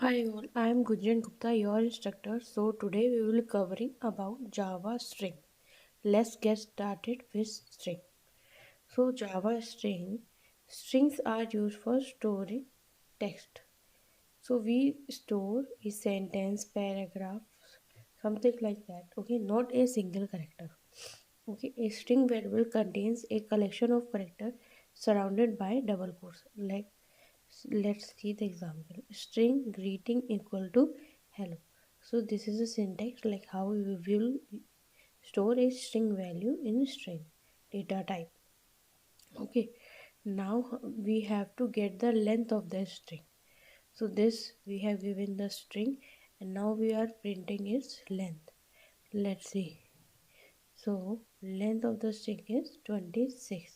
Hi all, I am Gunjan Gupta, your instructor. So today we will be covering about Java string. Let's get started with string. So Java strings are used for storing text. So we store a sentence, paragraph, something like that. Okay, not a single character. Okay, a string variable contains a collection of characters surrounded by double quotes. Let's see the example. String greeting equal to hello. So this is a syntax like how we will store a string value in string data type. Okay, now we have to get the length of the string. So this we have given the string and now we are printing its length. Let's see. So length of the string is 26.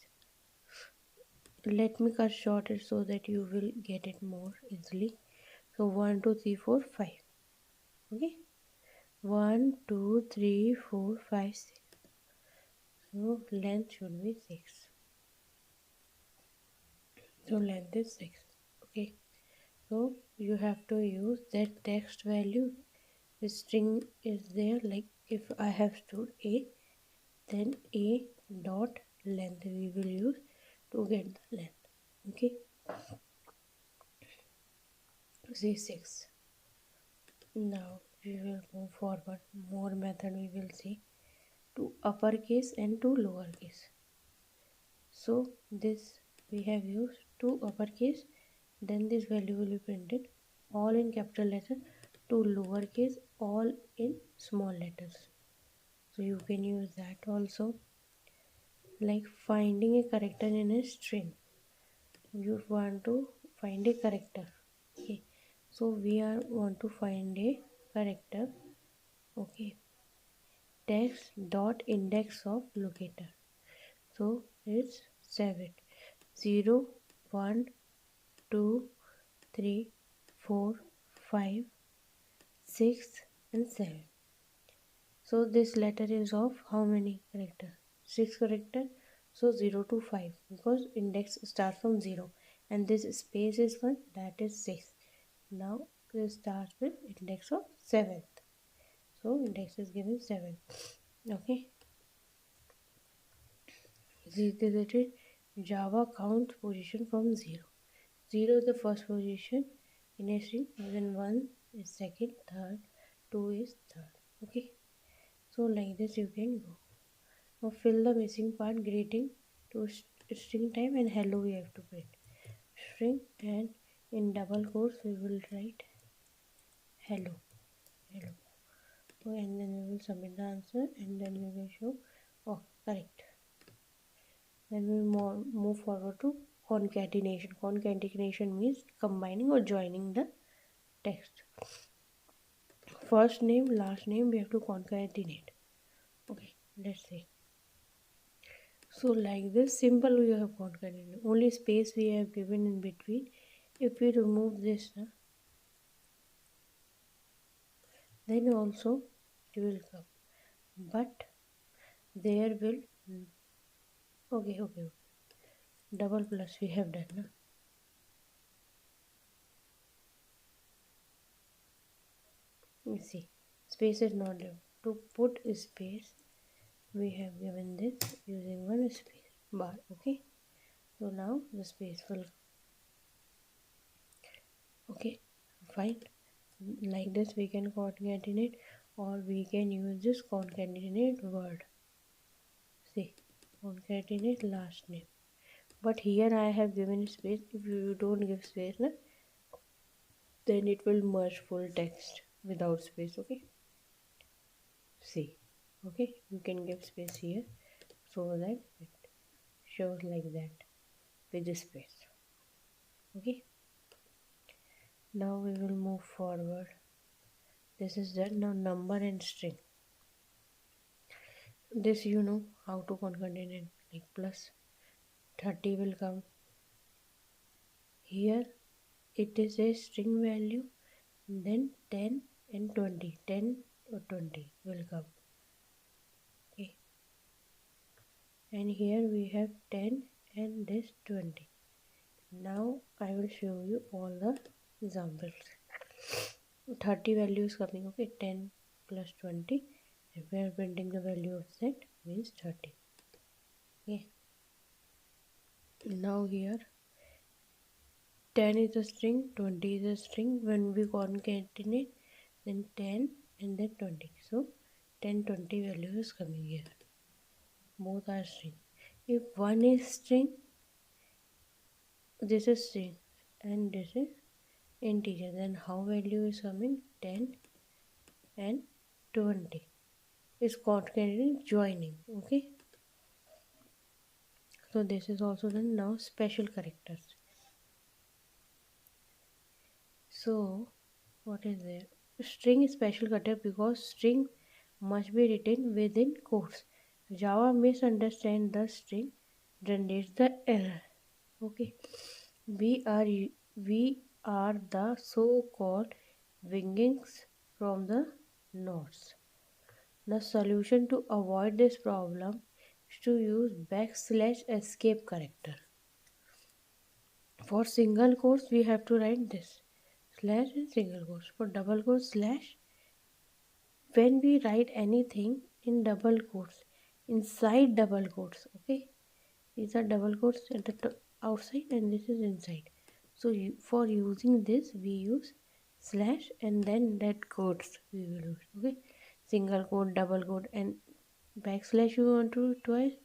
Let me cut short it so that you will get it more easily. So 1, 2, 3, 4, 5. Okay. 1, 2, 3, 4, 5, 6. So length should be 6. So length is 6. Okay. So you have to use that text value. The string is there, like if I have stored a, then a dot length we will use to get the length. Okay. Say 6. Now we will move forward. More method we will see to uppercase and to lowercase. So this we have used to uppercase, then this value will be printed all in capital letter, to lowercase all in small letters. So you can use that also, like finding a character in a string. You want to find a character. Okay, so we are want to find a character. Okay, text dot index of locator. So it's 7. 0, 1, 2, 3, 4, 5, 6 and 7. So this letter is of how many characters? 6 character. So 0 to 5 because index starts from 0 and this space is 1, that is 6. Now this starts with index of 7th. So index is given 7. Okay. This is it. Java count position from 0. 0 is the first position in a string, then 1 is second, third, 2 is third. Okay, so like this you can go. Now fill the missing part, greeting to string type and hello we have to print. String and in double quotes we will write hello, hello. So, and then we will submit the answer and then we will show, oh, correct. Then we move forward to concatenation. Concatenation means combining or joining the text. First name, last name, we have to concatenate. Okay, let's see. So like this, simple we have concatenated. Only space we have given in between. If we remove this, then also it will come. But there will, okay. Double plus we have done. Na? You see, space is not there. To put space, we have given this using one space bar. Okay, so now the space will, okay, fine. Like this we can concatenate or we can use this concatenate word. See, concatenate last name. But here I have given space. If you don't give space, na, then it will merge full text without space. Okay, see, okay, you can give space here so that it shows like that with the space. Okay, now we will move forward. This is the now number and string. This you know how to concatenate, like plus 30 will come here. It is a string value, then 10 and 20, 10 or 20 will come. Okay, and here we have 10 and this 20. Now I will show you all the examples. 30 value is coming. Okay, 10 plus 20. If we are printing the value of z means 30. Okay. Now here 10 is a string, 20 is a string. When we concatenate, then 10 and then 20. So 10, 20 value is coming here. Both are string. If one is string, this is string and this is integer, then how value is coming? 10 and 20 is concatenating joining. Okay, so this is also done. Now special characters. So what is there? String is special character because string must be written within quotes. Java misunderstands the string, generates the error. Okay, we are the so-called wingings from the nodes. The solution to avoid this problem is to use backslash escape character. For single quotes, we have to write this slash and single quotes. For double quotes, slash. When we write anything in double quotes, inside double quotes, okay, these are double quotes at the outside and this is inside. So for using this, we use slash and then that quotes we will use. Okay, single quote, double quote, and backslash you want to twice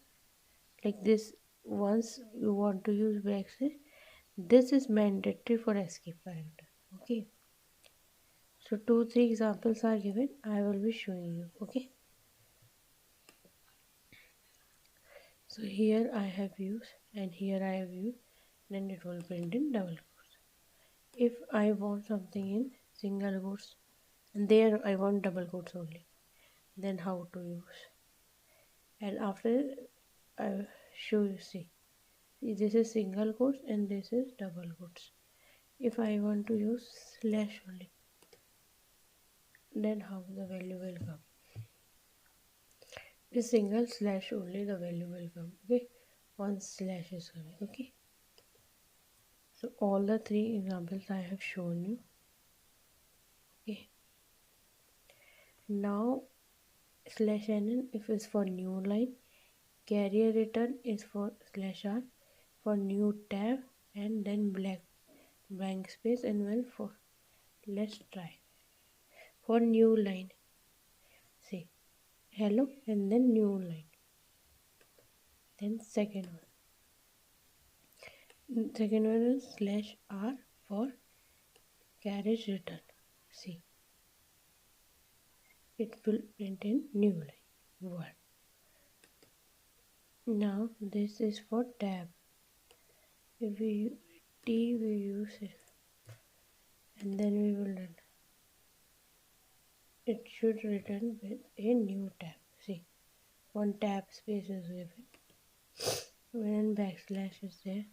like this. Once you want to use backslash, this is mandatory for escape character. Okay, so 2 3 examples are given. I will be showing you. Okay, so here I have used and here I have used, then it will print in double quotes. If I want something in single quotes and there I want double quotes only, then how to use? And after I show you, see this is single quotes and this is double quotes. If I want to use slash only, then how the value will come? This single slash only the value will come. Okay, one slash is coming. Okay, so all the 3 examples I have shown you. Okay, now slash n if it's for new line, carrier return is for slash r for new tab, and then blank space and well for let's try for new line, say hello and then new line, then second one is slash r for carriage return. See, it will print in new line one. Now this is for tab. If we use t, we use it and then we will run. It should return with a new tab. See, one tab space is given. When backslash is there,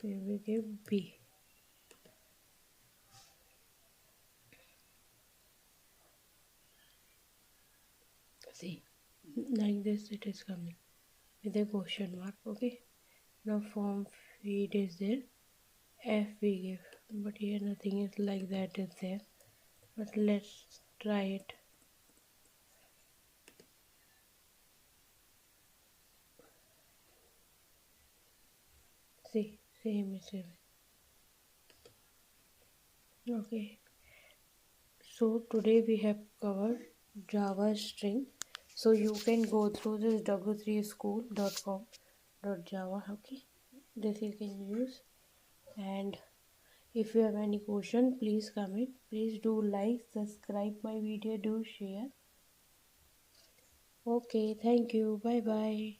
we will give b. See, like this it is coming with a question mark. Okay, now form feed is there, f we give, but here nothing is like that is there. But let's try it. See, same is given. Okay, so today we have covered Java string. So you can go through this w3school.com.java. Okay, this you can use. And if you have any question, please comment. Please do like, subscribe my video, do share. Okay, thank you. Bye bye.